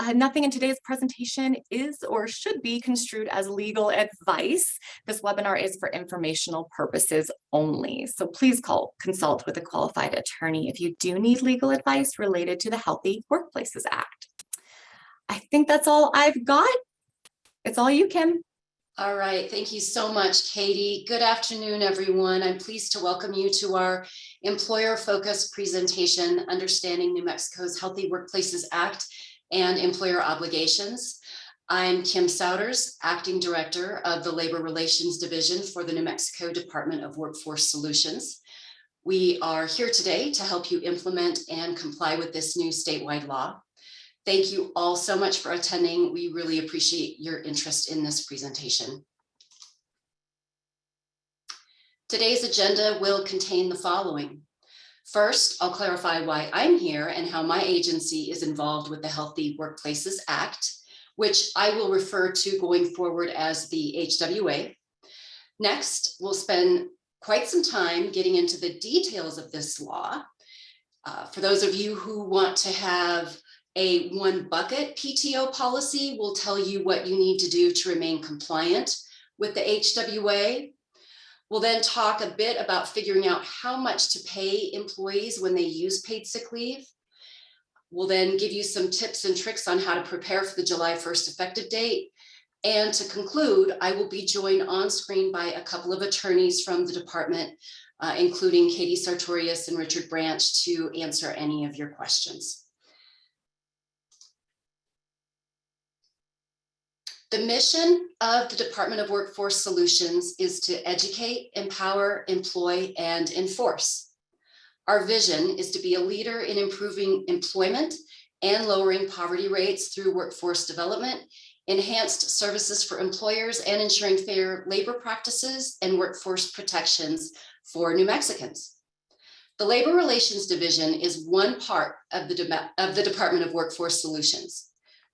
Nothing in today's presentation is or should be construed as legal advice. This webinar is for informational purposes only. So please consult with a qualified attorney if you do need legal advice related to the Healthy Workplaces Act. I think that's all I've got. It's all you, Kim. All right, thank you so much, Katie. Good afternoon, everyone. I'm pleased to welcome you to our employer-focused presentation, Understanding New Mexico's Healthy Workplaces Act and Employer Obligations. I'm Kim Souders, Acting Director of the Labor Relations Division for the New Mexico Department of Workforce Solutions. We are here today to help you implement and comply with this new statewide law. Thank you all so much for attending. We really appreciate your interest in this presentation. Today's agenda will contain the following. First, I'll clarify why I'm here and how my agency is involved with the Healthy Workplaces Act, which I will refer to going forward as the HWA. Next, we'll spend quite some time getting into the details of this law. For those of you who want to have a one bucket PTO policy, we'll tell you what you need to do to remain compliant with the HWA. We'll then talk a bit about figuring out how much to pay employees when they use paid sick leave. We'll then give you some tips and tricks on how to prepare for the July 1st effective date. And to conclude, I will be joined on screen by a couple of attorneys from the department, including Katie Sartorius and Richard Branch, to answer any of your questions. The mission of the Department of Workforce Solutions is to educate, empower, employ, and enforce. Our vision is to be a leader in improving employment and lowering poverty rates through workforce development, enhanced services for employers, and ensuring fair labor practices and workforce protections for New Mexicans. The Labor Relations Division is one part of the Department of Workforce Solutions.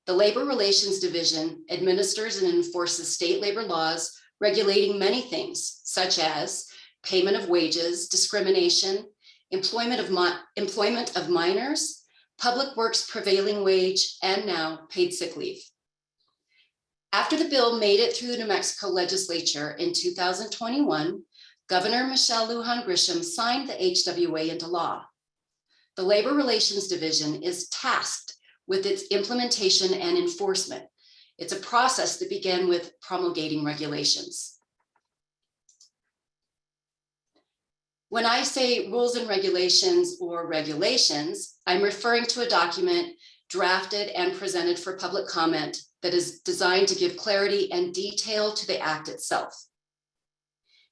The Labor Relations Division administers and enforces state labor laws regulating many things, such as payment of wages, discrimination, employment of minors, public works prevailing wage, and now paid sick leave. After the bill made it through the New Mexico legislature in 2021, Governor Michelle Lujan Grisham signed the HWA into law. The Labor Relations Division is tasked with its implementation and enforcement. It's a process that began with promulgating regulations. When I say rules and regulations or regulations, I'm referring to a document drafted and presented for public comment that is designed to give clarity and detail to the act itself.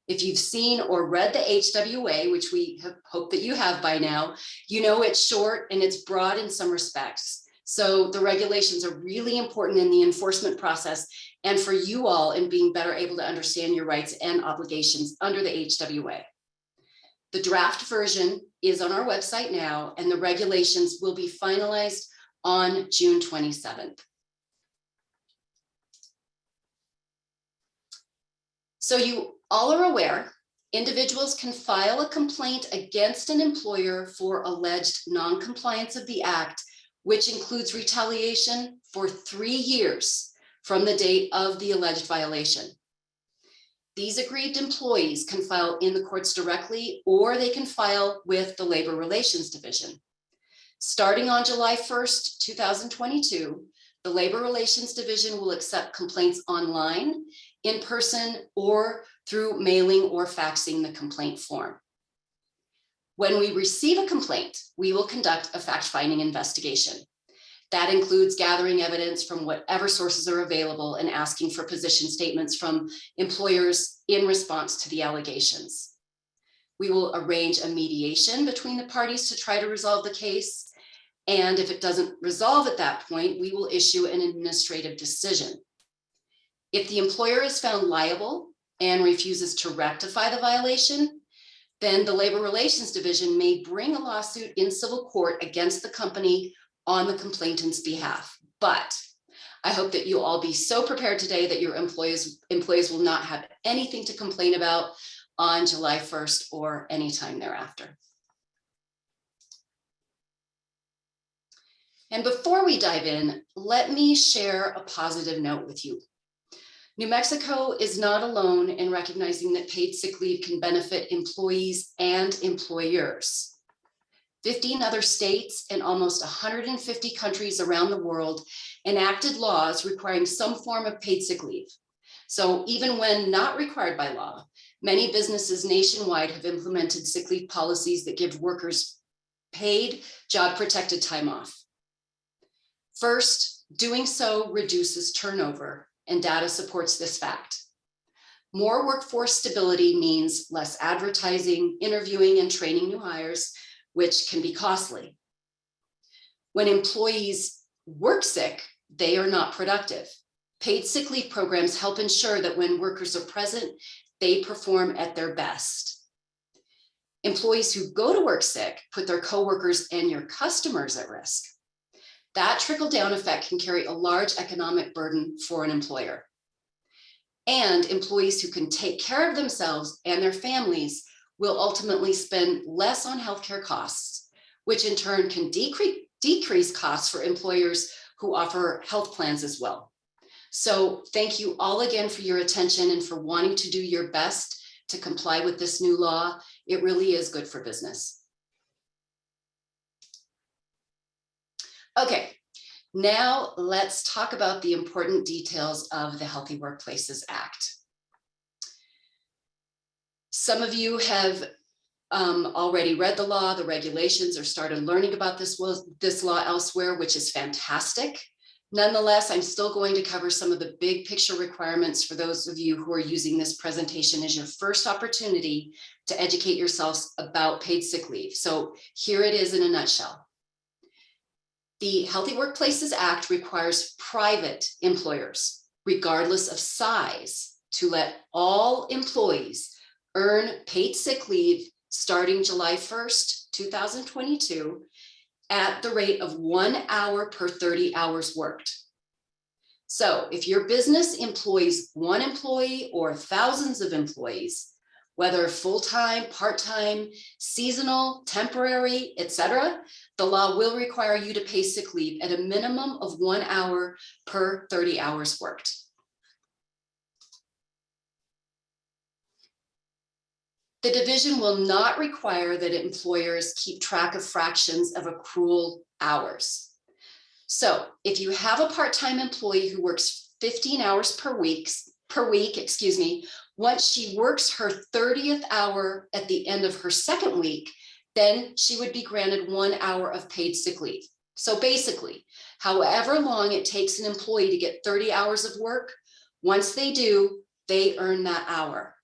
If you've seen or read the HWA, which we hope that you have by now, you know it's short and it's broad in some respects. So the regulations are really important in the enforcement process and for you all in being better able to understand your rights and obligations under the HWA. The draft version is on our website now, and the regulations will be finalized on June 27th. So you all are aware, individuals can file a complaint against an employer for alleged non-compliance of the act, which includes retaliation for 3 years from the date of the alleged violation. These aggrieved employees can file in the courts directly, or they can file with the Labor Relations Division. Starting on July 1st, 2022, the Labor Relations Division will accept complaints online, in person, or through mailing or faxing the complaint form. When we receive a complaint, we will conduct a fact-finding investigation. That includes gathering evidence from whatever sources are available and asking for position statements from employers in response to the allegations. We will arrange a mediation between the parties to try to resolve the case. And if it doesn't resolve at that point, we will issue an administrative decision. If the employer is found liable and refuses to rectify the violation, then the Labor Relations Division may bring a lawsuit in civil court against the company on the complainant's behalf. But I hope that you'll all be so prepared today that your employees will not have anything to complain about on July 1st or anytime thereafter. And before we dive in, let me share a positive note with you. New Mexico is not alone in recognizing that paid sick leave can benefit employees and employers. 15 other states and almost 150 countries around the world enacted laws requiring some form of paid sick leave. So even when not required by law, many businesses nationwide have implemented sick leave policies that give workers paid, job-protected time off. First, doing so reduces turnover, and data supports this fact. More workforce stability means less advertising, interviewing, and training new hires, which can be costly. When employees work sick, they are not productive. Paid sick leave programs help ensure that when workers are present, they perform at their best. Employees who go to work sick put their coworkers and your customers at risk. That trickle-down effect can carry a large economic burden for an employer. And employees who can take care of themselves and their families will ultimately spend less on healthcare costs, which in turn can decrease costs for employers who offer health plans as well. So thank you all again for your attention and for wanting to do your best to comply with this new law. It really is good for business. Okay, now let's talk about the important details of the Healthy Workplaces Act. Some of you have already read the law, the regulations, or started learning about this law elsewhere, which is fantastic. Nonetheless, I'm still going to cover some of the big picture requirements for those of you who are using this presentation as your first opportunity to educate yourselves about paid sick leave. So here it is in a nutshell. The Healthy Workplaces Act requires private employers, regardless of size, to let all employees earn paid sick leave starting July 1st, 2022, at the rate of 1 hour per 30 hours worked. So if your business employs one employee or thousands of employees, whether full-time, part-time, seasonal, temporary, etc., the law will require you to pay sick leave at a minimum of 1 hour per 30 hours worked. The division will not require that employers keep track of fractions of accrual hours. So if you have a part-time employee who works 15 hours per week, once she works her 30th hour at the end of her second week, then she would be granted 1 hour of paid sick leave. So basically, however long it takes an employee to get 30 hours of work, once they do, they earn that hour.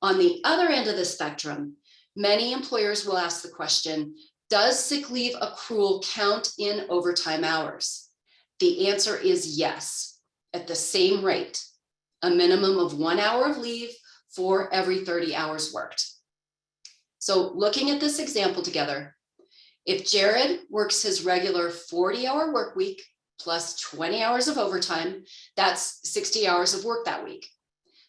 On the other end of the spectrum, many employers will ask the question, does sick leave accrual count in overtime hours? The answer is yes, at the same rate, a minimum of 1 hour of leave for every 30 hours worked. So looking at this example together, if Jared works his regular 40-hour work week plus 20 hours of overtime, that's 60 hours of work that week.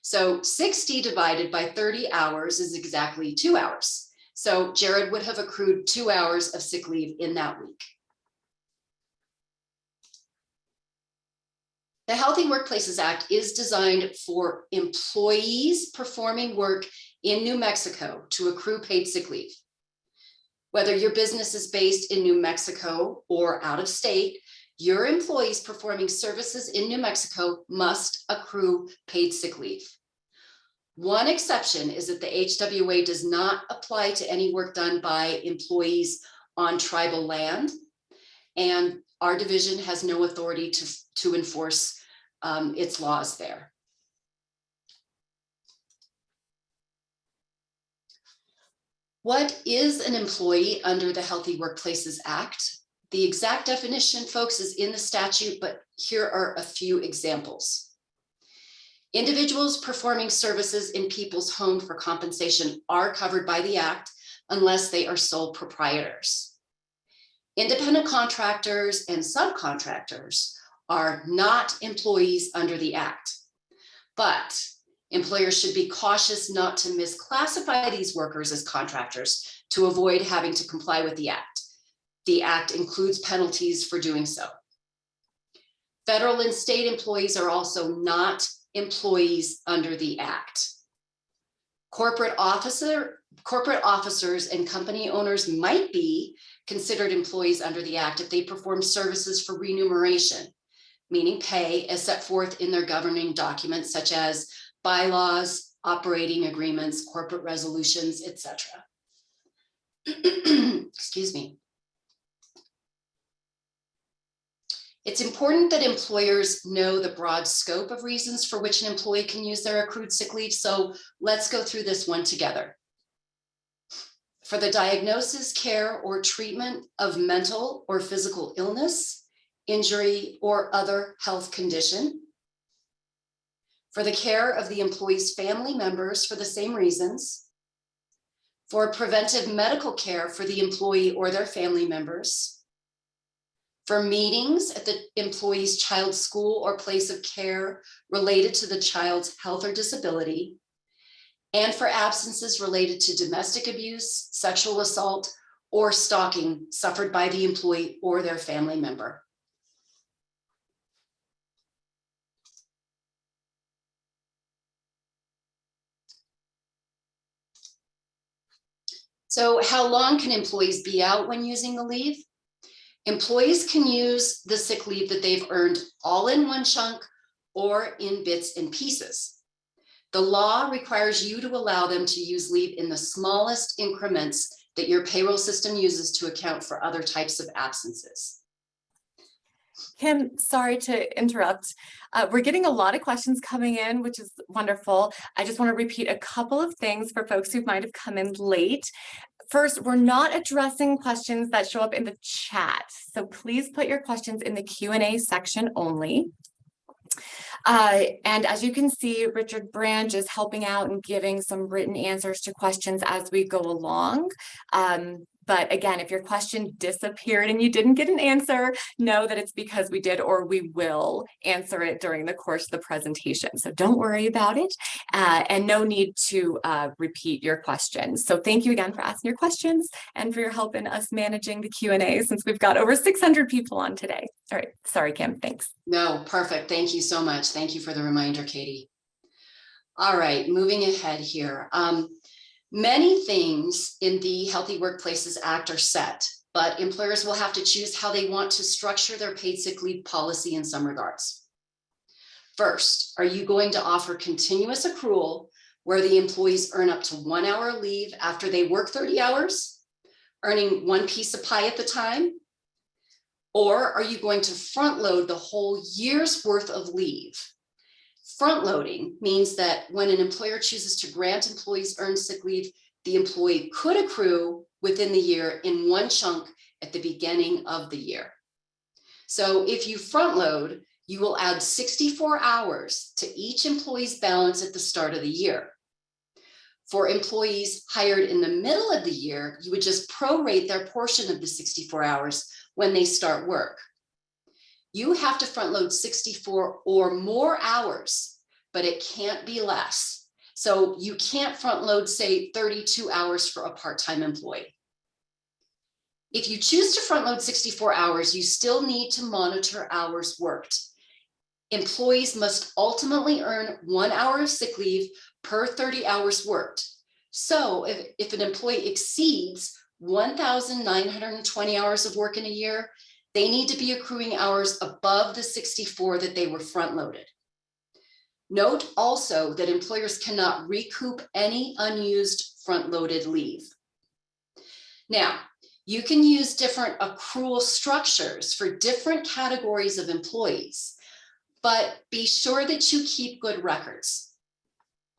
So 60 divided by 30 hours is exactly 2 hours. So Jared would have accrued 2 hours of sick leave in that week. The Healthy Workplaces Act is designed for employees performing work in New Mexico to accrue paid sick leave. Whether your business is based in New Mexico or out of state, your employees performing services in New Mexico must accrue paid sick leave. One exception is that the HWA does not apply to any work done by employees on tribal land, and our division has no authority to enforce its laws there. What is an employee under the Healthy Workplaces Act? The exact definition, folks, is in the statute, but here are a few examples. Individuals performing services in people's home for compensation are covered by the Act unless they are sole proprietors. Independent contractors and subcontractors are not employees under the Act, but employers should be cautious not to misclassify these workers as contractors to avoid having to comply with the Act. The Act includes penalties for doing so. Federal and state employees are also not employees under the Act. Corporate officers and company owners might be considered employees under the Act if they perform services for remuneration, meaning pay as set forth in their governing documents, such as bylaws, operating agreements, corporate resolutions, etc. Excuse me. It's important that employers know the broad scope of reasons for which an employee can use their accrued sick leave. So let's go through this one together. For the diagnosis, care, or treatment of mental or physical illness, injury, or other health condition. For the care of the employee's family members for the same reasons. For preventive medical care for the employee or their family members. For meetings at the employee's child's school or place of care related to the child's health or disability, and for absences related to domestic abuse, sexual assault, or stalking suffered by the employee or their family member. So how long can employees be out when using the leave? Employees can use the sick leave that they've earned all in one chunk or in bits and pieces. The law requires you to allow them to use leave in the smallest increments that your payroll system uses to account for other types of absences. Kim, sorry to interrupt. We're getting a lot of questions coming in, which is wonderful. I just want to repeat a couple of things for folks who might have come in late. First, we're not addressing questions that show up in the chat, so please put your questions in the Q&A section only. And as you can see, Richard Branch is helping out and giving some written answers to questions as we go along. But again, if your question disappeared and you didn't get an answer, know that it's because we did or we will answer it during the course of the presentation. So don't worry about it, and no need to repeat your questions. So thank you again for asking your questions and for your help in us managing the Q&A since we've got over 600 people on today. All right, sorry, Kim, thanks. No, perfect. Thank you so much. Thank you for the reminder, Katie. All right, moving ahead here. Many things in the Healthy Workplaces Act are set, but employers will have to choose how they want to structure their paid sick leave policy in some regards. First, are you going to offer continuous accrual where the employees earn up to 1 hour leave after they work 30 hours, earning one piece of pie at the time? Or are you going to front load the whole year's worth of leave? Front loading means that when an employer chooses to grant employees earned sick leave, the employee could accrue within the year in one chunk at the beginning of the year. So if you front load, you will add 64 hours to each employee's balance at the start of the year. For employees hired in the middle of the year, you would just prorate their portion of the 64 hours when they start work. You have to front load 64 or more hours, but it can't be less. So you can't front load, say, 32 hours for a part-time employee. If you choose to front load 64 hours, you still need to monitor hours worked. Employees must ultimately earn 1 hour of sick leave per 30 hours worked. So if an employee exceeds 1,920 hours of work in a year, they need to be accruing hours above the 64 that they were front loaded. Note also that employers cannot recoup any unused front loaded leave. Now, you can use different accrual structures for different categories of employees, but be sure that you keep good records.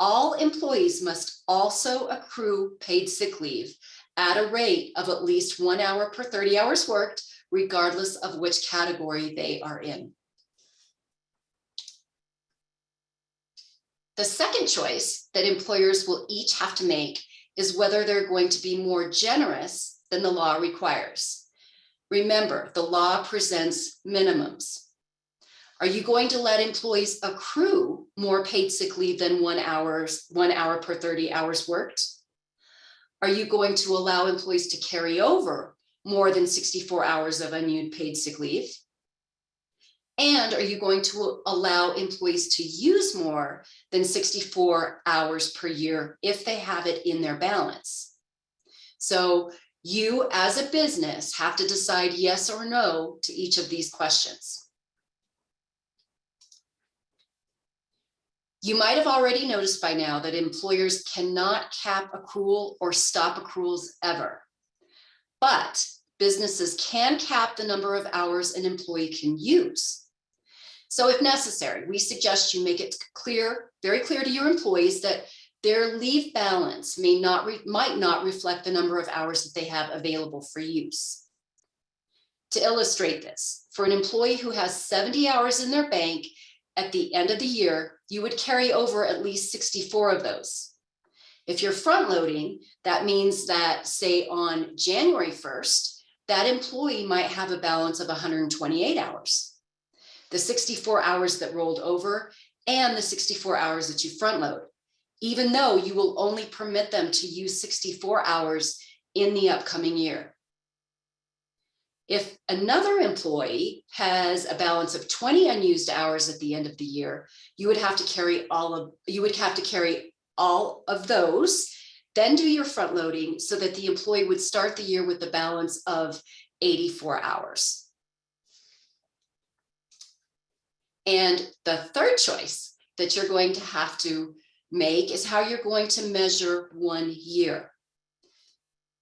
All employees must also accrue paid sick leave at a rate of at least 1 hour per 30 hours worked, regardless of which category they are in. The second choice that employers will each have to make is whether they're going to be more generous than the law requires. Remember, the law presents minimums. Are you going to let employees accrue more paid sick leave than 1 hour per 30 hours worked? Are you going to allow employees to carry over more than 64 hours of unused paid sick leave? And are you going to allow employees to use more than 64 hours per year if they have it in their balance? So you as a business have to decide yes or no to each of these questions. You might have already noticed by now that employers cannot cap accrual or stop accruals ever. But businesses can cap the number of hours an employee can use. So if necessary, we suggest you make it clear, very clear to your employees that their leave balance might not reflect the number of hours that they have available for use. To illustrate this, for an employee who has 70 hours in their bank at the end of the year, you would carry over at least 64 of those. If you're front loading, that means that, say, on January 1st, that employee might have a balance of 128 hours. The 64 hours that rolled over and the 64 hours that you front load, even though you will only permit them to use 64 hours in the upcoming year. If another employee has a balance of 20 unused hours at the end of the year, you would have to carry all of those, then do your front loading so that the employee would start the year with a balance of 84 hours. And the third choice that you're going to have to make is how you're going to measure 1 year.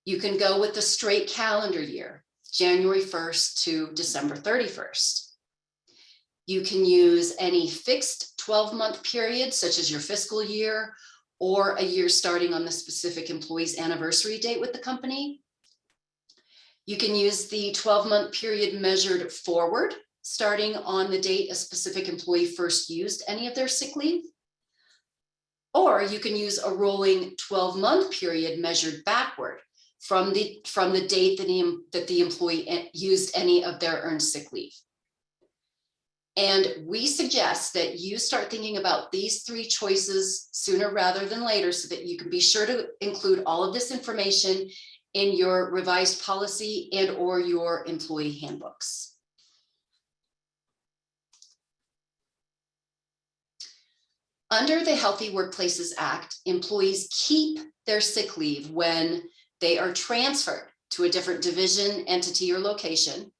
You can go with the straight calendar year, January 1st to December 31st. You can use any fixed 12-month period, such as your fiscal year, or a year starting on the specific employee's anniversary date with the company. You can use the 12-month period measured forward, starting on the date a specific employee first used any of their sick leave. Or you can use a rolling 12-month period measured backward from the date that the employee used any of their earned sick leave. And we suggest that you start thinking about these three choices sooner rather than later so that you can be sure to include all of this information in your revised policy and or your employee handbooks. Under the Healthy Workplaces Act, employees keep their sick leave when they are transferred to a different division, entity, or location.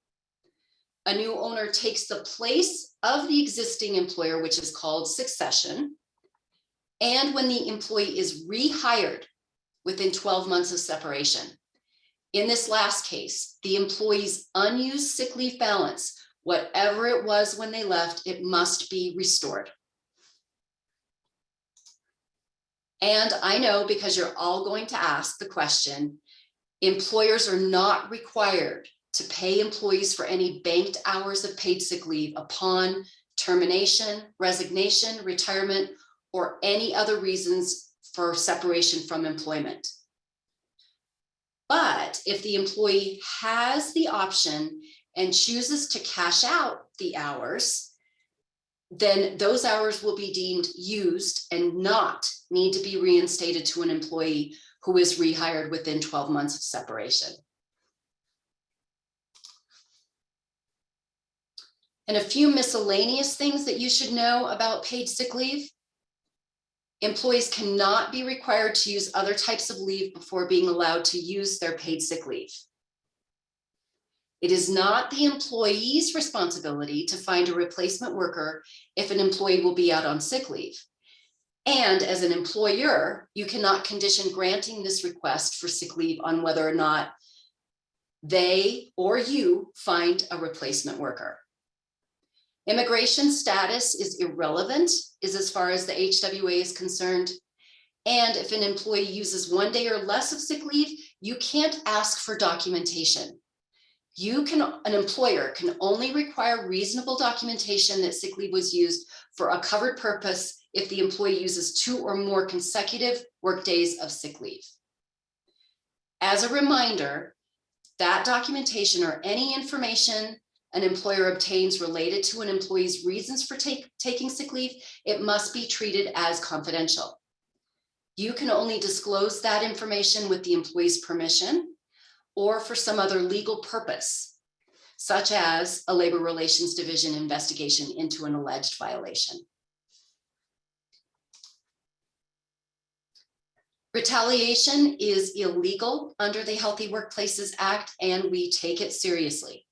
A new owner takes the place of the existing employer, which is called succession. And when the employee is rehired within 12 months of separation. In this last case, the employee's unused sick leave balance, whatever it was when they left, it must be restored. And I know, because you're all going to ask the question, employers are not required to pay employees for any banked hours of paid sick leave upon termination, resignation, retirement, or any other reasons for separation from employment. But if the employee has the option and chooses to cash out the hours, then those hours will be deemed used and not need to be reinstated to an employee who is rehired within 12 months of separation. And a few miscellaneous things that you should know about paid sick leave. Employees cannot be required to use other types of leave before being allowed to use their paid sick leave. It is not the employee's responsibility to find a replacement worker if an employee will be out on sick leave. And as an employer, you cannot condition granting this request for sick leave on whether or not they or you find a replacement worker. Immigration status is irrelevant as far as the HWA is concerned. And if an employee uses 1 day or less of sick leave, you can't ask for documentation. An employer can only require reasonable documentation that sick leave was used for a covered purpose if the employee uses 2 or more consecutive work days of sick leave. As a reminder, that documentation or any information an employer obtains related to an employee's reasons for taking sick leave, it must be treated as confidential. You can only disclose that information with the employee's permission, or for some other legal purpose, such as a Labor Relations Division investigation into an alleged violation. Retaliation is illegal under the Healthy Workplaces Act, and we take it seriously.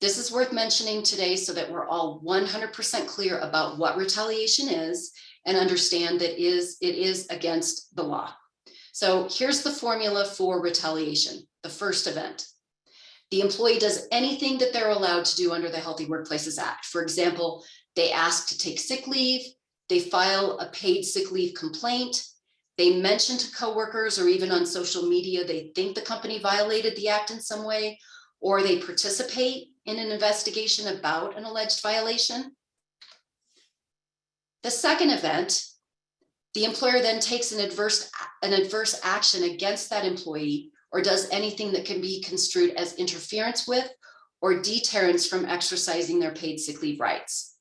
This is worth mentioning today so that we're all 100% clear about what retaliation is and understand that it is against the law. So here's the formula for retaliation. The first event: the employee does anything that they're allowed to do under the Healthy Workplaces Act. For example, they ask to take sick leave, they file a paid sick leave complaint, they mention to coworkers or even on social media they think the company violated the act in some way, or they participate in an investigation about an alleged violation. The second event, the employer then takes an adverse action against that employee or does anything that can be construed as interference with or deterrence from exercising their paid sick leave rights.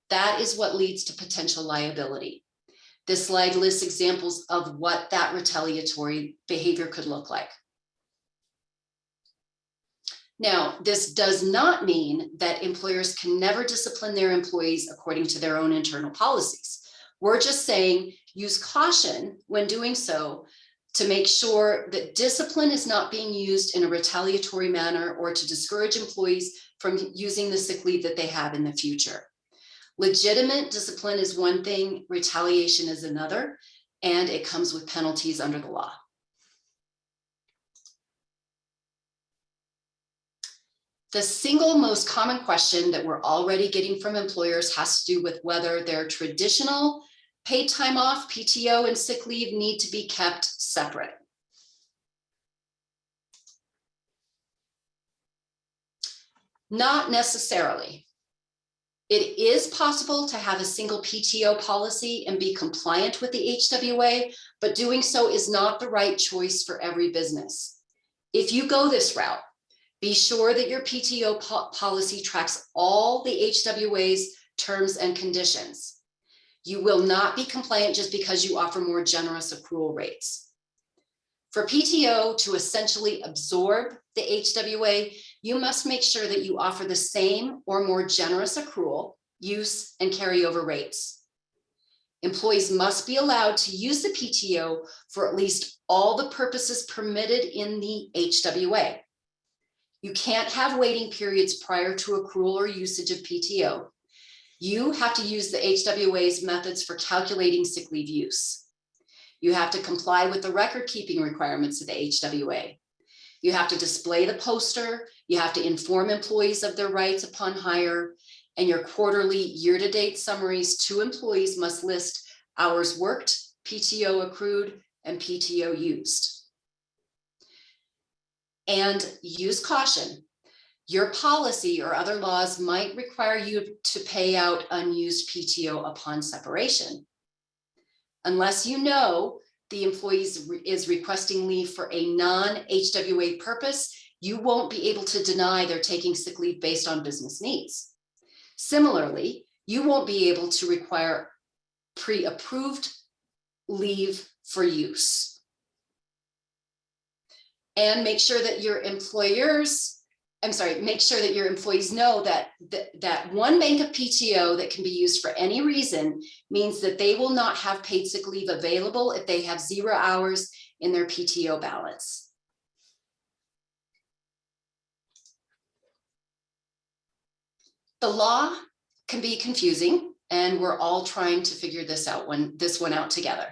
That is what leads to potential liability. This slide lists examples of what that retaliatory behavior could look like. Now, this does not mean that employers can never discipline their employees according to their own internal policies. We're just saying use caution when doing so to make sure that discipline is not being used in a retaliatory manner or to discourage employees from using the sick leave that they have in the future. Legitimate discipline is one thing, retaliation is another, and it comes with penalties under the law. The single most common question that we're already getting from employers has to do with whether their traditional paid time off, PTO, and sick leave need to be kept separate. Not necessarily. It is possible to have a single PTO policy and be compliant with the HWA, but doing so is not the right choice for every business. If you go this route, be sure that your PTO policy tracks all the HWA's terms and conditions. You will not be compliant just because you offer more generous accrual rates. For PTO to essentially absorb the HWA, you must make sure that you offer the same or more generous accrual, use, and carryover rates. Employees must be allowed to use the PTO for at least all the purposes permitted in the HWA. You can't have waiting periods prior to accrual or usage of PTO. You have to use the HWA's methods for calculating sick leave use. You have to comply with the record keeping requirements of the HWA. You have to display the poster. You have to inform employees of their rights upon hire, and your quarterly year-to-date summaries to employees must list hours worked, PTO accrued, and PTO used. And use caution. Your policy or other laws might require you to pay out unused PTO upon separation. Unless you know the employee is requesting leave for a non-HWA purpose, you won't be able to deny they're taking sick leave based on business needs. Similarly, you won't be able to require pre-approved leave for use. And make sure that your employees know that one bank of PTO that can be used for any reason means that they will not have paid sick leave available if they have 0 hours in their PTO balance. The law can be confusing, and we're all trying to figure this one out together.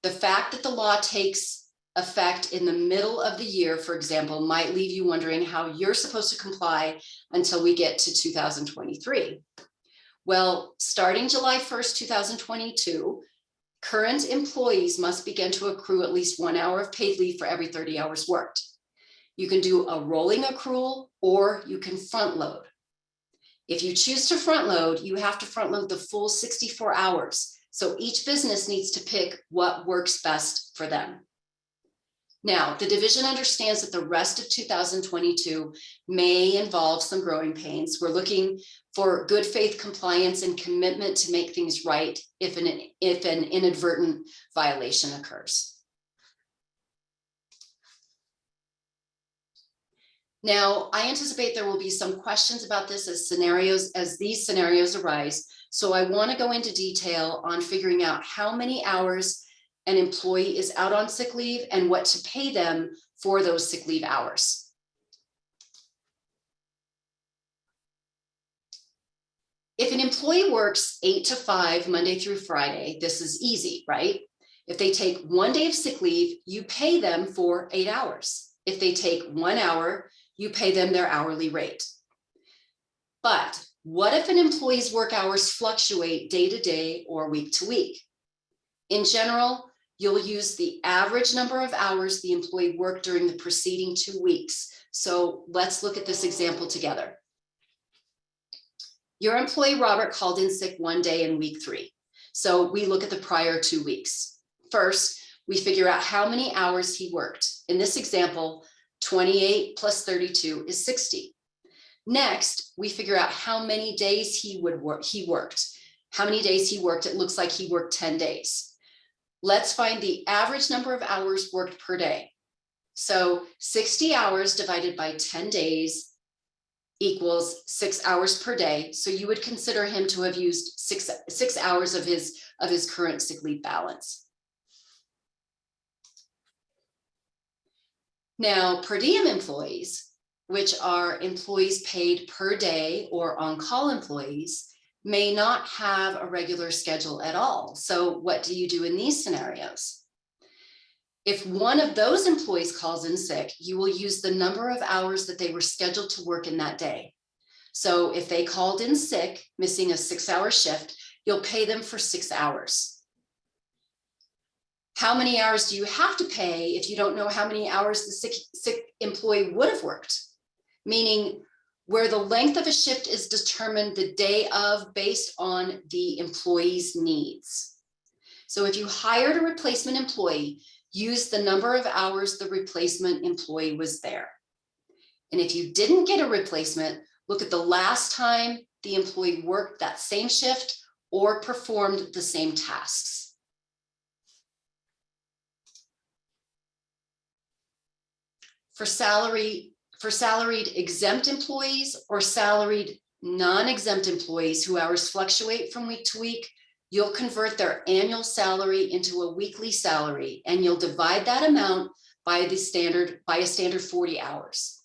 The fact that the law takes effect in the middle of the year, for example, might leave you wondering how you're supposed to comply until we get to 2023. Well, starting July 1st, 2022, current employees must begin to accrue at least 1 hour of paid leave for every 30 hours worked. You can do a rolling accrual, or you can front load. If you choose to front load, you have to front load the full 64 hours. So each business needs to pick what works best for them. Now, the division understands that the rest of 2022 may involve some growing pains. We're looking for good faith compliance and commitment to make things right if an inadvertent violation occurs. Now, I anticipate there will be some questions about this as these scenarios arise. So I want to go into detail on figuring out how many hours an employee is out on sick leave and what to pay them for those sick leave hours. If an employee works 8 to 5 Monday through Friday, this is easy, right? If they take 1 day of sick leave, you pay them for 8 hours. If they take 1 hour, you pay them their hourly rate. But what if an employee's work hours fluctuate day to day or week to week? In general, you'll use the average number of hours the employee worked during the preceding 2 weeks. So let's look at this example together. Your employee Robert called in sick 1 day in week 3. So we look at the prior 2 weeks. First, we figure out how many hours he worked. In this example, 28 plus 32 is 60. Next, we figure out how many days he worked. How many days he worked? It looks like he worked 10 days. Let's find the average number of hours worked per day. So 60 hours divided by 10 days equals 6 hours per day. So you would consider him to have used six hours of his current sick leave balance. Now, per diem employees, which are employees paid per day or on-call employees, may not have a regular schedule at all. So what do you do in these scenarios? If one of those employees calls in sick, you will use the number of hours that they were scheduled to work in that day. So if they called in sick, missing a 6-hour shift, you'll pay them for 6 hours. How many hours do you have to pay if you don't know how many hours the sick employee would have worked? Meaning where the length of a shift is determined the day of based on the employee's needs. So if you hired a replacement employee, use the number of hours the replacement employee was there. And if you didn't get a replacement, look at the last time the employee worked that same shift or performed the same tasks. For salaried exempt employees or salaried non-exempt employees whose hours fluctuate from week to week, you'll convert their annual salary into a weekly salary, and you'll divide that amount by a standard 40 hours.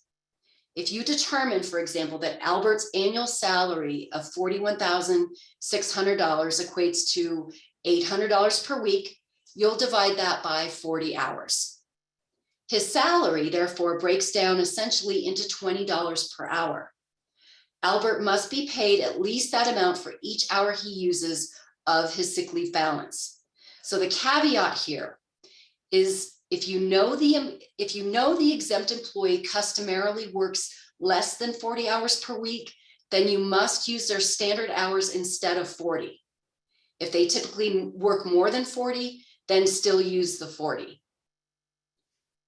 If you determine, for example, that Albert's annual salary of $41,600 equates to $800 per week, you'll divide that by 40 hours. His salary, therefore, breaks down essentially into $20 per hour. Albert must be paid at least that amount for each hour he uses of his sick leave balance. So the caveat here is if you know the exempt employee customarily works less than 40 hours per week, then you must use their standard hours instead of 40. If they typically work more than 40, then still use the 40.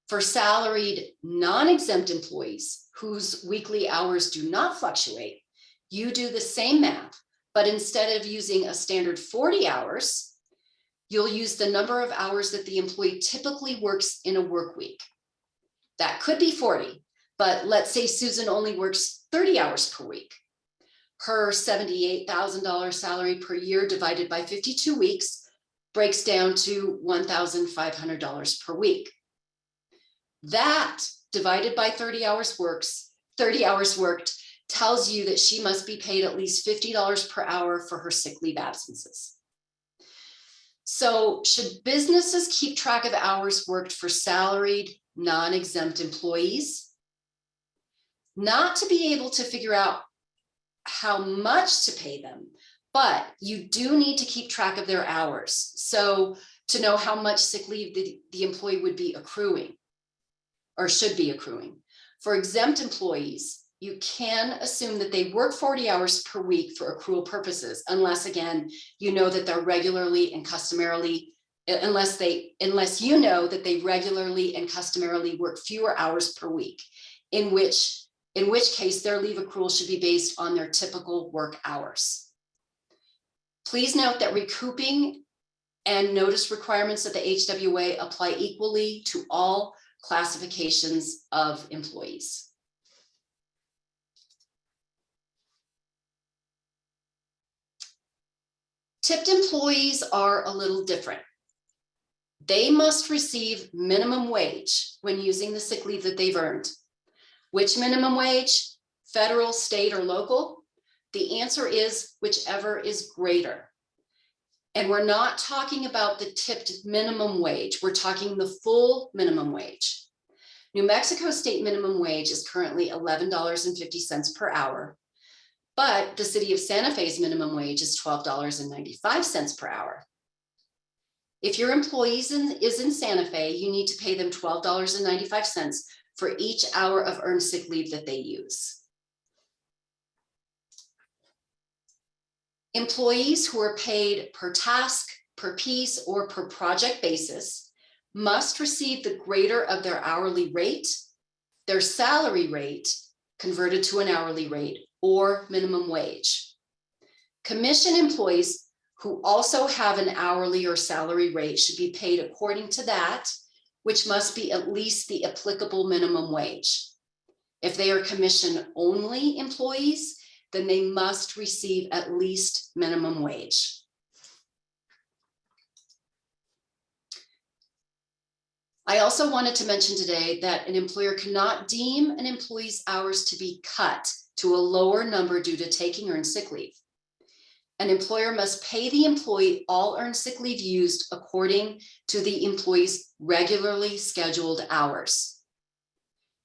For salaried non-exempt employees whose weekly hours do not fluctuate, you do the same math, but instead of using a standard 40 hours, you'll use the number of hours that the employee typically works in a work week. That could be 40, but let's say Susan only works 30 hours per week. Her $78,000 salary per year divided by 52 weeks breaks down to $1,500 per week. That divided by 30 hours worked tells you that she must be paid at least $50 per hour for her sick leave absences. So should businesses keep track of hours worked for salaried non-exempt employees? Not to be able to figure out how much to pay them, but you do need to keep track of their hours. So to know how much sick leave the employee would be accruing or should be accruing. For exempt employees, you can assume that they work 40 hours per week for accrual purposes, unless again, you know that they're regularly and customarily, unless you know that they regularly and customarily work fewer hours per week, in which case their leave accrual should be based on their typical work hours. Please note that recouping and notice requirements of the HWA apply equally to all classifications of employees. Tipped employees are a little different. They must receive minimum wage when using the sick leave that they've earned. Which minimum wage? Federal, state, or local? The answer is whichever is greater. And we're not talking about the tipped minimum wage. We're talking the full minimum wage. New Mexico state minimum wage is currently $11.50 per hour, but the city of Santa Fe's minimum wage is $12.95 per hour. If your employee is in Santa Fe, you need to pay them $12.95 for each hour of earned sick leave that they use. Employees who are paid per task, per piece, or per project basis must receive the greater of their hourly rate, their salary rate converted to an hourly rate, or minimum wage. Commission employees who also have an hourly or salary rate should be paid according to that, which must be at least the applicable minimum wage. If they are commission-only employees, then they must receive at least minimum wage. I also wanted to mention today that an employer cannot deem an employee's hours to be cut to a lower number due to taking earned sick leave. An employer must pay the employee all earned sick leave used according to the employee's regularly scheduled hours.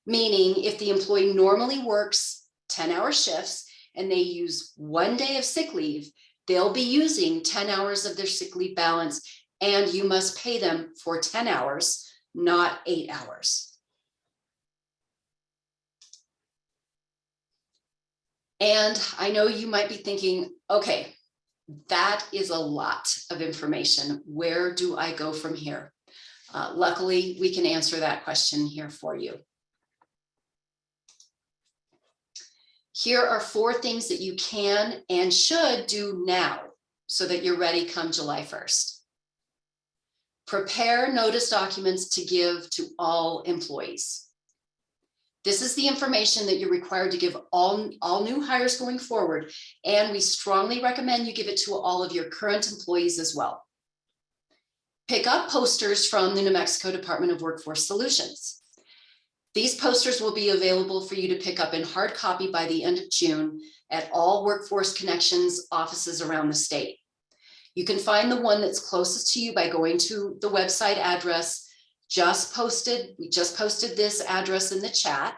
Meaning, if the employee normally works 10-hour shifts and they use 1 day of sick leave, they'll be using 10 hours of their sick leave balance, and you must pay them for 10 hours, not 8 hours. And I know you might be thinking, okay, that is a lot of information. Where do I go from here? Luckily, we can answer that question here for you. Here are 4 things that you can and should do now so that you're ready come July 1st. Prepare notice documents to give to all employees. This is the information that you're required to give all new hires going forward, and we strongly recommend you give it to all of your current employees as well. Pick up posters from the New Mexico Department of Workforce Solutions. These posters will be available for you to pick up in hard copy by the end of June at all Workforce Connections offices around the state. You can find the one that's closest to you by going to the website address we just posted this address in the chat.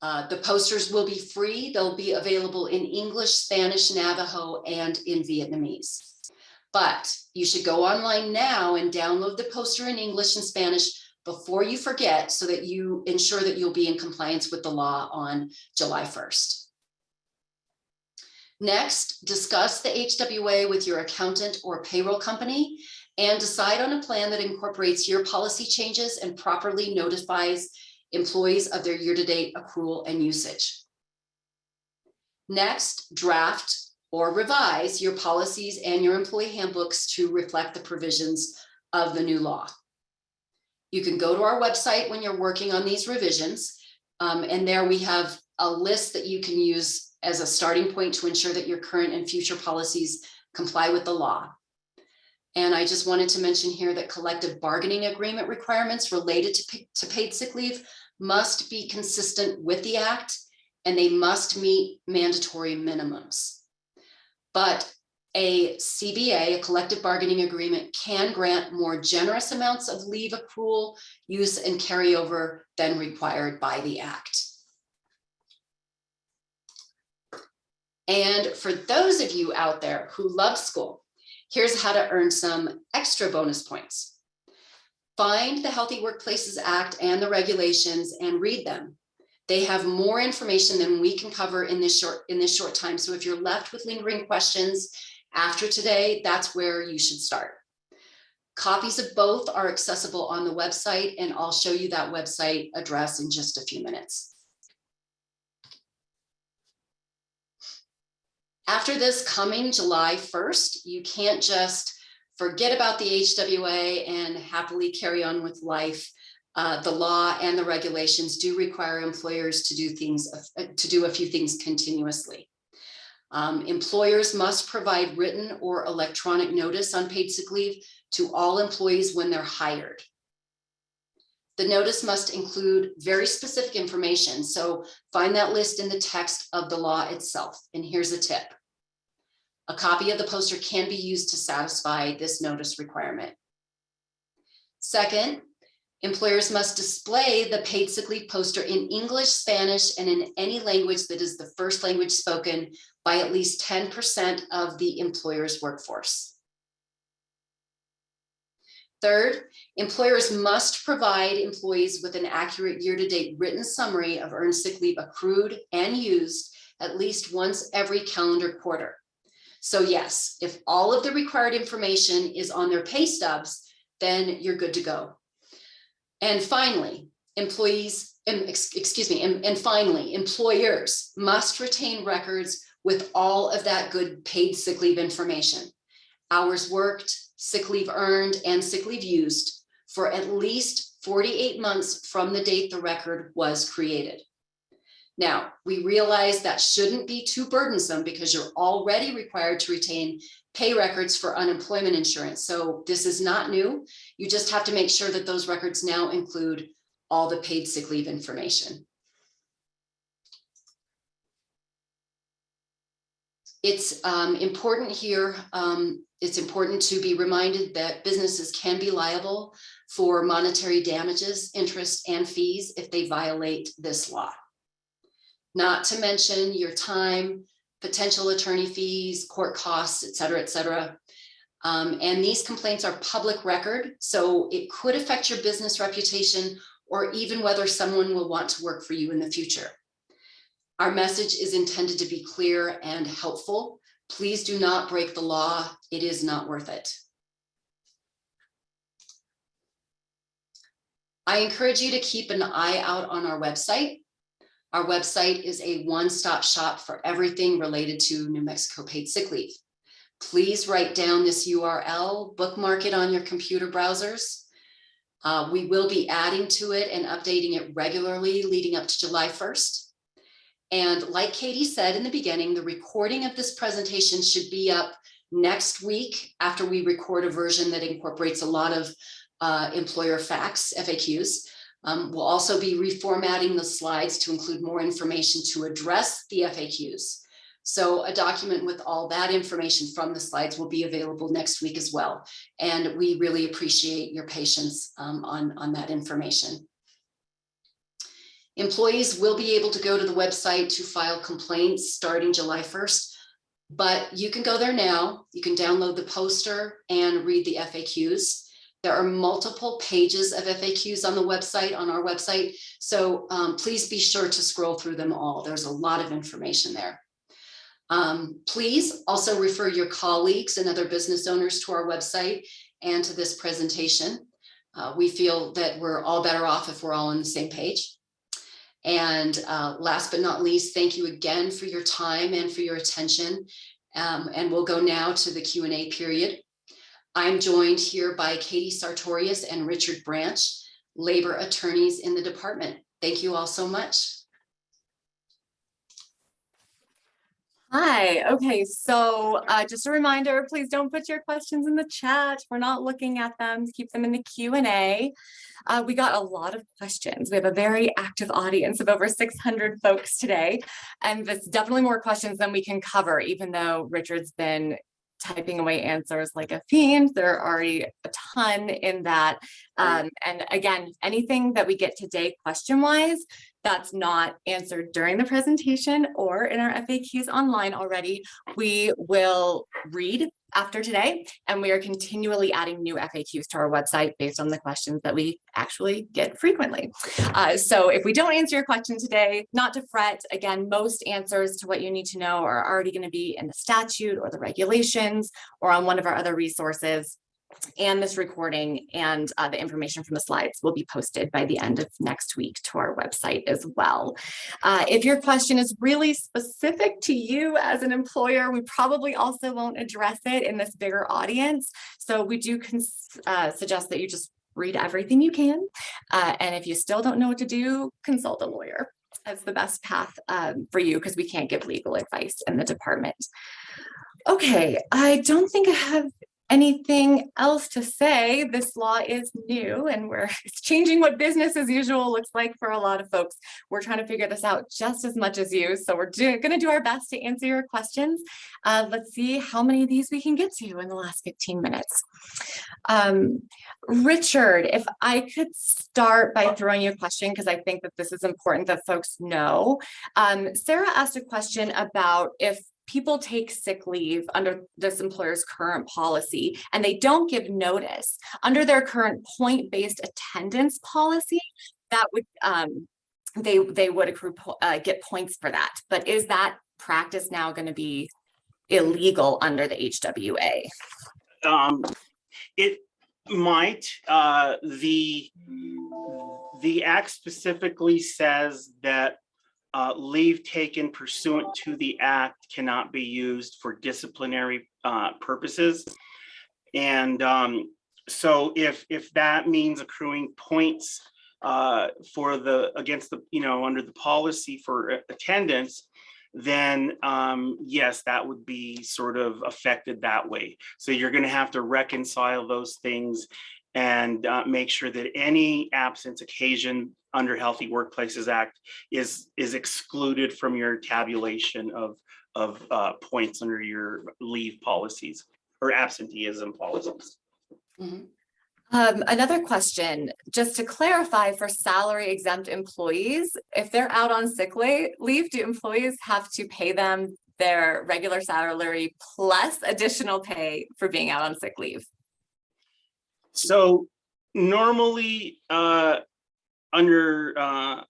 The posters will be free. They'll be available in English, Spanish, Navajo, and in Vietnamese. But you should go online now and download the poster in English and Spanish before you forget, so that you ensure that you'll be in compliance with the law on July 1st. Next, discuss the HWA with your accountant or payroll company and decide on a plan that incorporates your policy changes and properly notifies employees of their year-to-date accrual and usage. Next, draft or revise your policies and your employee handbooks to reflect the provisions of the new law. You can go to our website when you're working on these revisions, and there we have a list that you can use as a starting point to ensure that your current and future policies comply with the law. And I just wanted to mention here that collective bargaining agreement requirements related to paid sick leave must be consistent with the Act, and they must meet mandatory minimums. But a CBA, a collective bargaining agreement, can grant more generous amounts of leave accrual, use, and carryover than required by the Act. And for those of you out there who love school, here's how to earn some extra bonus points. Find the Healthy Workplaces Act and the regulations and read them. They have more information than we can cover in this short time. So if you're left with lingering questions after today, that's where you should start. Copies of both are accessible on the website, and I'll show you that website address in just a few minutes. After this coming July 1st, you can't just forget about the HWA and happily carry on with life. The law and the regulations do require employers to do a few things continuously. Employers must provide written or electronic notice on paid sick leave to all employees when they're hired. The notice must include very specific information. So find that list in the text of the law itself. And here's a tip. A copy of the poster can be used to satisfy this notice requirement. Second, employers must display the paid sick leave poster in English, Spanish, and in any language that is the first language spoken by at least 10% of the employer's workforce. Third, employers must provide employees with an accurate year-to-date written summary of earned sick leave accrued and used at least once every calendar quarter. So yes, if all of the required information is on their pay stubs, then you're good to go. And finally, employers must retain records with all of that good paid sick leave information. Hours worked, sick leave earned, and sick leave used for at least 48 months from the date the record was created. Now, we realize that shouldn't be too burdensome because you're already required to retain pay records for unemployment insurance. So this is not new. You just have to make sure that those records now include all the paid sick leave information. It's important here. It's important to be reminded that businesses can be liable for monetary damages, interest, and fees if they violate this law. Not to mention your time, potential attorney fees, court costs, et cetera, et cetera. And these complaints are public record, so it could affect your business reputation or even whether someone will want to work for you in the future. Our message is intended to be clear and helpful. Please do not break the law. It is not worth it. I encourage you to keep an eye out on our website. Our website is a one-stop shop for everything related to New Mexico paid sick leave. Please write down this URL, bookmark it on your computer browsers. We will be adding to it and updating it regularly leading up to July 1st. And like Katie said in the beginning, the recording of this presentation should be up next week after we record a version that incorporates a lot of employer facts, FAQs. We'll also be reformatting the slides to include more information to address the FAQs. So a document with all that information from the slides will be available next week as well. And we really appreciate your patience on that information. Employees will be able to go to the website to file complaints starting July 1st, but you can go there now. You can download the poster and read the FAQs. There are multiple pages of FAQs on the website, on our website. So please be sure to scroll through them all. There's a lot of information there. Please also refer your colleagues and other business owners to our website and to this presentation. We feel that we're all better off if we're all on the same page. And last but not least, thank you again for your time and for your attention. And we'll go now to the Q&A period. I'm joined here by Katie Sartorius and Richard Branch, labor attorneys in the department. Thank you all so much. Hi, okay, so just a reminder, please don't put your questions in the chat. We're not looking at them, keep them in the Q&A. We got a lot of questions. We have a very active audience of over 600 folks today, and there's definitely more questions than we can cover, even though Richard's been typing away answers like a fiend. There are already a ton in that. And again, anything that we get today question-wise, that's not answered during the presentation or in our FAQs online already, we will read after today, and we are continually adding new FAQs to our website based on the questions that we actually get frequently. So if we don't answer your question today, not to fret. Again, most answers to what you need to know are already going to be in the statute or the regulations or on one of our other resources. And this recording and the information from the slides will be posted by the end of next week to our website as well. If your question is really specific to you as an employer, we probably also won't address it in this bigger audience. So we do suggest that you just read everything you can. And if you still don't know what to do, consult a lawyer. as the best path for you, because we can't give legal advice in the department. Okay, I don't think I have anything else to say. This law is new and it's changing what business as usual looks like for a lot of folks. We're trying to figure this out just as much as you. So we're going to do our best to answer your questions. Let's see how many of these we can get to in the last 15 minutes. Richard, if I could start by throwing you a question, because I think that this is important that folks know. Sarah asked a question about if people take sick leave under this employer's current policy and they don't give notice under their current point-based attendance policy, that would they would accrue get points for that. But is that practice now going to be illegal under the HWA? It might. The act specifically says that leave taken pursuant to the act cannot be used for disciplinary purposes. And so if that means accruing points for against the, under the policy for attendance, then yes, that would be sort of affected that way. So you're going to have to reconcile those things and make sure that any absence occasion under Healthy Workplaces Act is excluded from your tabulation of points under your leave policies or absenteeism policies. Mhm. Another question, just to clarify, for salary exempt employees, if they're out on sick leave, do employees have to pay them their regular salary plus additional pay for being out on sick leave? So normally under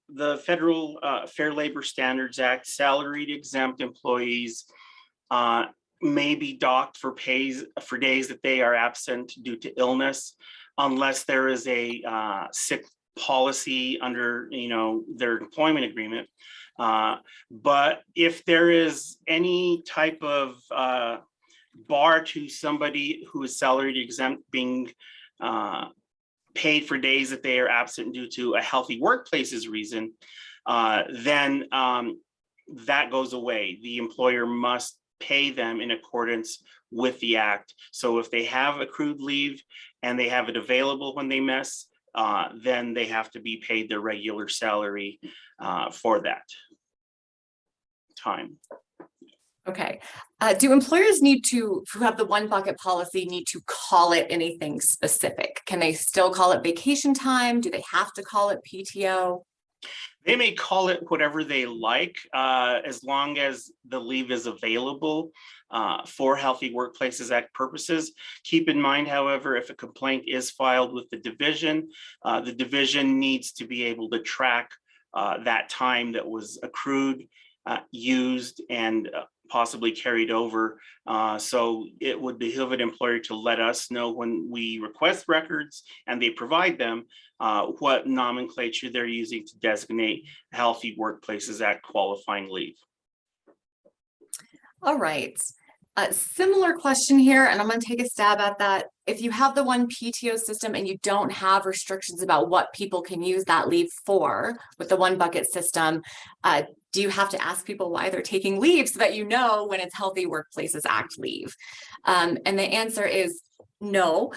the Federal Fair Labor Standards Act, salaried exempt employees may be docked for days that they are absent due to illness, unless there is a sick policy under their employment agreement. But if there is any type of bar to somebody who is salaried exempt being paid for days that they are absent due to a Healthy Workplaces reason, then that goes away. The employer must pay them in accordance with the act. So if they have accrued leave and they have it available when they miss, then they have to be paid their regular salary for that time. Okay. Do employers who have the one bucket policy need to call it anything specific? Can they still call it vacation time? Do they have to call it PTO? They may call it whatever they like, as long as the leave is available for Healthy Workplaces Act purposes. Keep in mind, however, if a complaint is filed with the division needs to be able to track that time that was accrued, used, and possibly carried over. So it would behoove an employer to let us know when we request records and they provide them what nomenclature they're using to designate Healthy Workplaces Act qualifying leave. All right. Similar question here, and I'm going to take a stab at that. If you have the one PTO system and you don't have restrictions about what people can use that leave for with the one bucket system, do you have to ask people why they're taking leave so that you know when it's Healthy Workplaces Act leave? And the answer is no,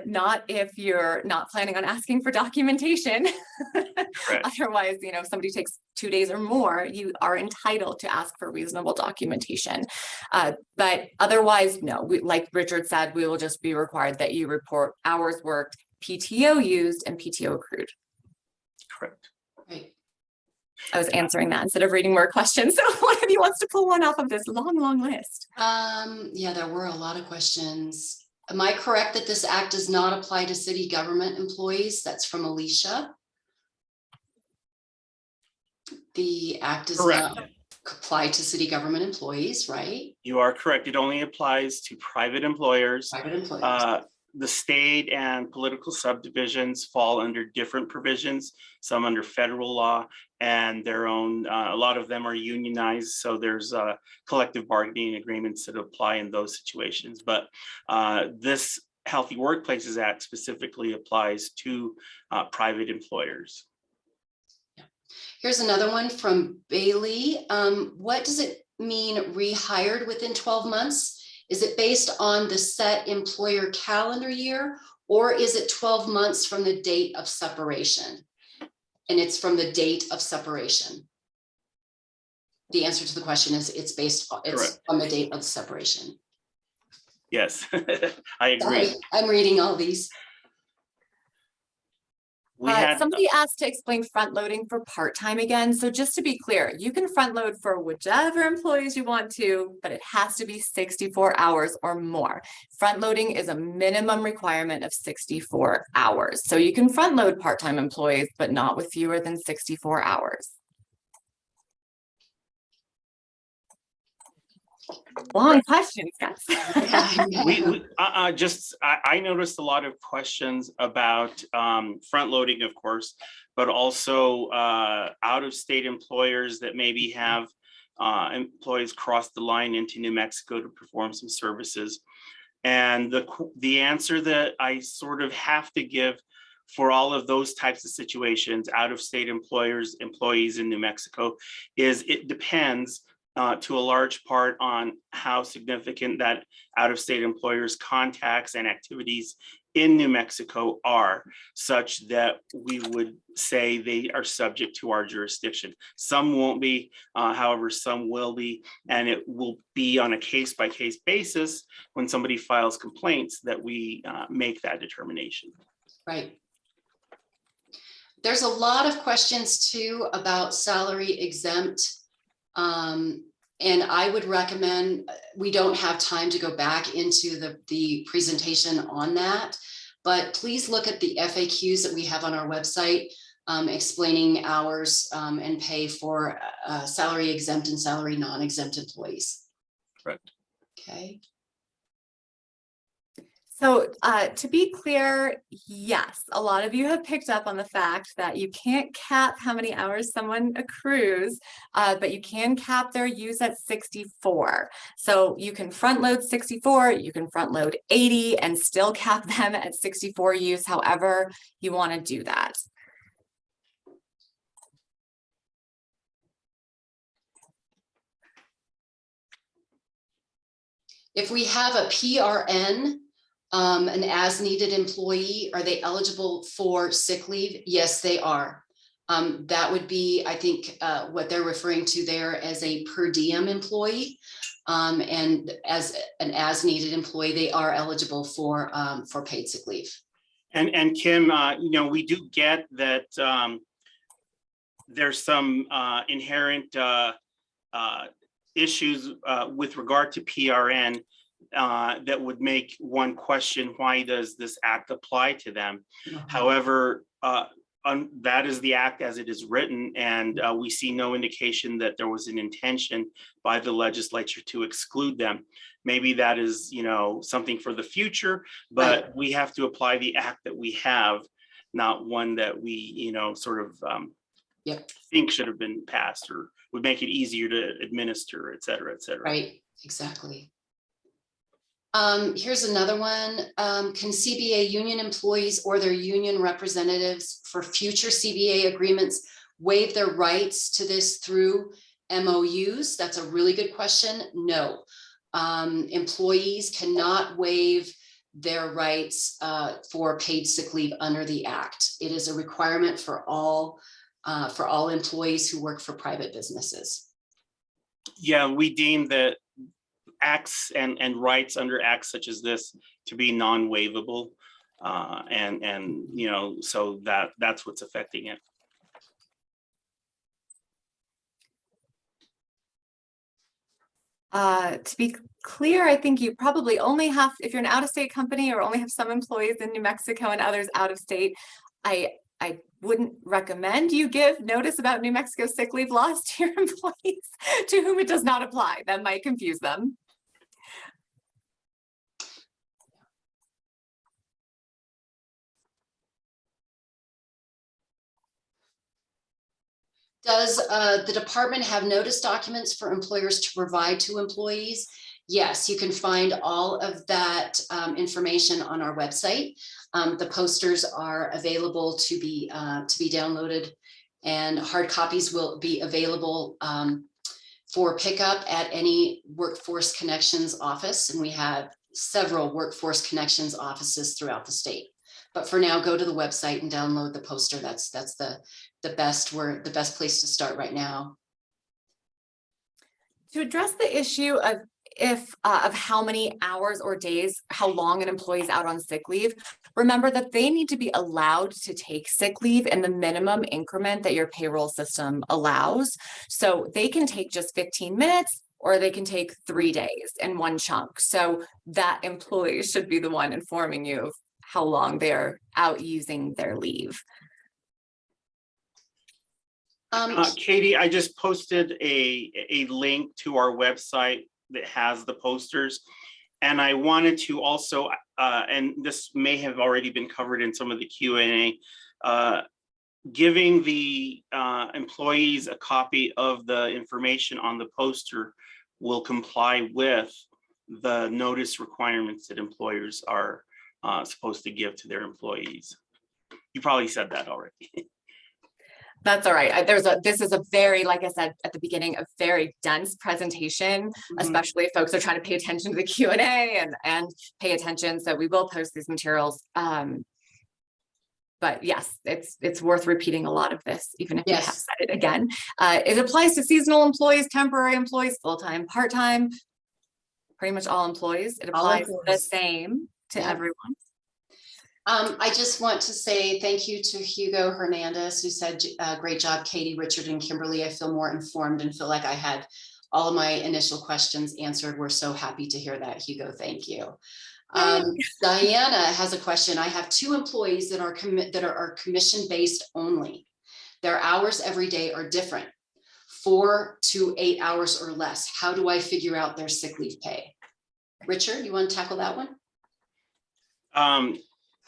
not if you're not planning on asking for documentation. Otherwise, if somebody takes 2 days or more, you are entitled to ask for reasonable documentation. But otherwise, no, like Richard said, we will just be required that you report hours worked, PTO used, and PTO accrued. Correct. Right. I was answering that instead of reading more questions. So one of you wants to pull one off of this long list. Yeah, there were a lot of questions. Am I correct that this act does not apply to city government employees? That's from Alicia. The act does not apply to city government employees, right? You are correct. It only applies to private employers. Private employees. The state and political subdivisions fall under different provisions, some under federal law and their own, a lot of them are unionized. So there's collective bargaining agreements that apply in those situations. But this Healthy Workplaces Act specifically applies to private employers. Yeah. Here's another one from Bailey. What does it mean rehired within 12 months? Is it based on the set employer calendar year, or is it 12 months from the date of separation? And it's from the date of separation. The answer to the question is it's Correct. on the date of separation. Yes, I agree. Sorry, I'm reading all these. We had Somebody asked to explain front loading for part-time again. So just to be clear, you can front load for whichever employees you want to, but it has to be 64 hours or more. Front loading is a minimum requirement of 64 hours. So you can front load part-time employees, but not with fewer than 64 hours. Long questions, guys. I noticed a lot of questions about front loading, of course, but also out-of-state employers that maybe have employees cross the line into New Mexico to perform some services. And the answer that I sort of have to give for all of those types of situations, out-of-state employees in New Mexico, is it depends to a large part on how significant that out-of-state employer's contacts and activities in New Mexico are, such that we would say they are subject to our jurisdiction. Some won't be, however, some will be, and it will be on a case-by-case basis when somebody files complaints that we make that determination. Right. There's a lot of questions too about salary exempt. And I would recommend, we don't have time to go back into the presentation on that, but please look at the FAQs that we have on our website explaining hours and pay for salary exempt and salary non-exempt employees. Correct. Okay. So to be clear, yes, a lot of you have picked up on the fact that you can't cap how many hours someone accrues, but you can cap their use at 64. So you can front load 64, you can front load 80 and still cap them at 64 use, however you want to do that. If we have a PRN, an as-needed employee, are they eligible for sick leave? Yes, they are. That would be, I think, what they're referring to there as a per diem employee. And as an as-needed employee, they are eligible for paid sick leave. And Kim, you know, we do get that there's some inherent issues with regard to PRN that would make one question, why does this act apply to them? However, that is the act as it is written, and we see no indication that there was an intention by the legislature to exclude them. Maybe that is, you know, something for the future, but Right. we have to apply the act that we have, not one that we, you know, sort of think should have been passed or would make it easier to administer, et cetera, et cetera. Right, exactly. Here's another one. Can CBA union employees or their union representatives for future CBA agreements waive their rights to this through MOUs? That's a really good question. No. Employees cannot waive their rights for paid sick leave under the Act. It is a requirement for all employees who work for private businesses. Yeah, we deem that acts and rights under acts such as this to be non-waivable, and you know, so that's what's affecting it. To be clear, I think you probably only have, if you're an out-of-state company or only have some employees in New Mexico and others out of state, I wouldn't recommend you give notice about New Mexico sick leave laws to your employees to whom it does not apply. That might confuse them. Does the department have notice documents for employers to provide to employees? Yes, you can find all of that information on our website. The posters are available to be downloaded and hard copies will be available for pickup at any Workforce Connections office. And we have several Workforce Connections offices throughout the state. But for now, go to the website and download the poster. That's the best place to start right now. To address the issue of of how many hours or days, how long an employee is out on sick leave, remember that they need to be allowed to take sick leave in the minimum increment that your payroll system allows. So they can take just 15 minutes or they can take 3 days in one chunk. So that employee should be the one informing you of how long they're out using their leave. Katie, I just posted a link to our website that has the posters. And I wanted to also, and this may have already been covered in some of the Q&A, giving the employees a copy of the information on the poster will comply with the notice requirements that employers are supposed to give to their employees. You probably said that already. That's all right. This is a very, like I said at the beginning, a very dense presentation, especially if folks are trying to pay attention to the Q&A and pay attention. So we will post these materials. But yes, it's worth repeating a lot of this, even if we have said it again. It applies to seasonal employees, temporary employees, full-time, part-time, pretty much all employees. It applies the same to everyone. I just want to say thank you to Hugo Hernandez, who said, great job, Katie, Richard, and Kimberly. I feel more informed and feel like I had all of my initial questions answered. We're so happy to hear that, Hugo. Thank you. Diana has a question. I have 2 employees that are commission-based only. Their hours every day are different, 4 to 8 hours or less. How do I figure out their sick leave pay? Richard, you want to tackle that one?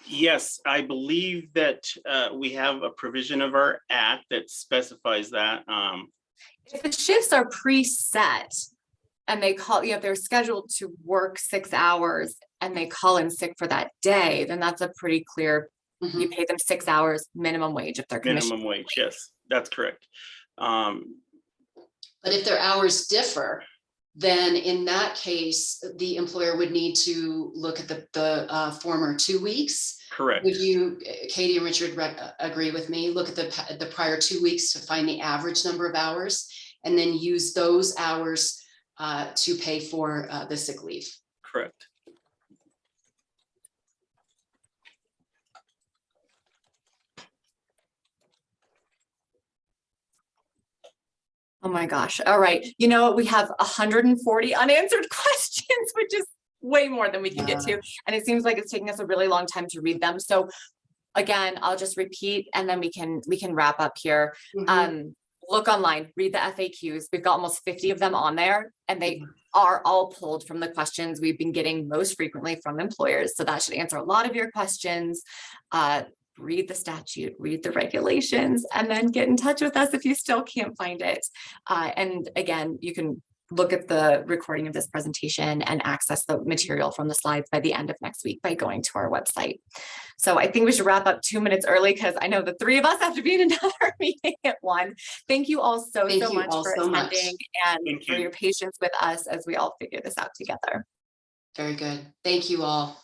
Yes, I believe that we have a provision of our act that specifies that. If the shifts are preset and they call, they're scheduled to work 6 hours and they call in sick for that day, then that's a pretty clear, you pay them 6 hours minimum wage if they're commission. Minimum wage, yes, that's correct. But if their hours differ, then in that case, the employer would need to look at the former 2 weeks. Correct. Would you, Katie and Richard, agree with me? Look at the prior 2 weeks to find the average number of hours, and then use those hours to pay for the sick leave. Correct. Oh my gosh. All right. You know what? We have 140 unanswered questions, which is way more than we can get to. And it seems like it's taking us a really long time to read them. So again, I'll just repeat and then we can wrap up here. Look online, read the FAQs. We've got almost 50 of them on there, and they are all pulled from the questions we've been getting most frequently from employers. So that should answer a lot of your questions. Read the statute, read the regulations, and then get in touch with us if you still can't find it. And again, you can look at the recording of this presentation and access the material from the slides by the end of next week by going to our website. So I think we should wrap up 2 minutes early because I know the 3 of us have to be in another meeting at 1. Thank you all so much for attending and for your patience with us as we all figure this out together. Very good. Thank you all.